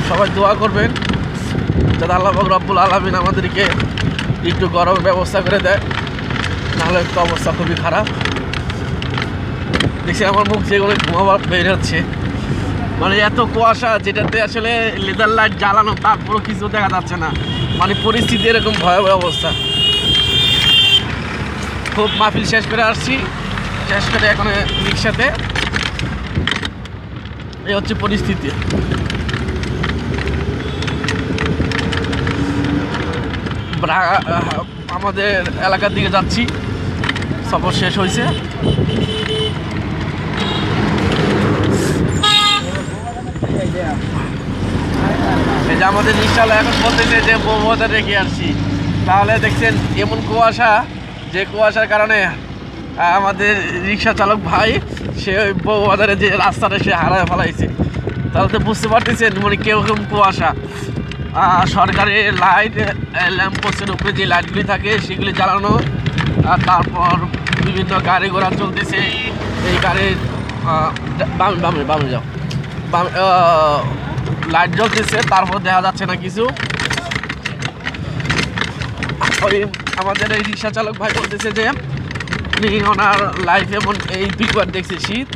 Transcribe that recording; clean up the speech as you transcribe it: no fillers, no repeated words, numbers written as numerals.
সবাই দোয়া করবেন যাতে আল্লাহ পাক রব্বুল আলামিন আমাদেরকে একটু গরমের ব্যবস্থা করে দেয়, নাহলে একটু অবস্থা খুবই খারাপ। দেখছি আমার মুখ যেগুলো ধোঁয়া বের হচ্ছে, মানে এত কুয়াশা যেটাতে আসলে লেদার লাইট জ্বালানো তারপরও কিছু দেখা যাচ্ছে না, মানে পরিস্থিতি এরকম ভয়াবহ অবস্থা। খুব মাহফিল শেষ করে আসছি, শেষ করে এখন রিক্সাতে, এই হচ্ছে পরিস্থিতি। আমাদের এলাকার দিকে যাচ্ছি, সফর শেষ হয়েছে। এই যে আমাদের রিক্সাওয়ালা এখন বলতেছে যে বউবাজার রেখে আসছি, তাহলে দেখছেন এমন কুয়াশা, যে কুয়াশার কারণে আমাদের রিক্সা চালক ভাই সে ওই বউবাজারে যে রাস্তাটা সে হারায় ফেলাইছে। তাহলে তো বুঝতে পারতেছেন মানে কিরকম কুয়াশা। সরকারের লাইট ল্যাম্পপোস্টের উপরে যে লাইটগুলি থাকে সেগুলি জ্বালানো, আর তারপর বিভিন্ন গাড়ি ঘোড়া চলতেছে, এই গাড়ির বামে যাও লাইট জ্বলতেছে, তারপর দেখা যাচ্ছে না কিছু। ওই আমাদের এই রিক্সা চালক ভাই বলতেছে যে উনি ওনার লাইফে এমন এই দুইবার দেখছে শীত,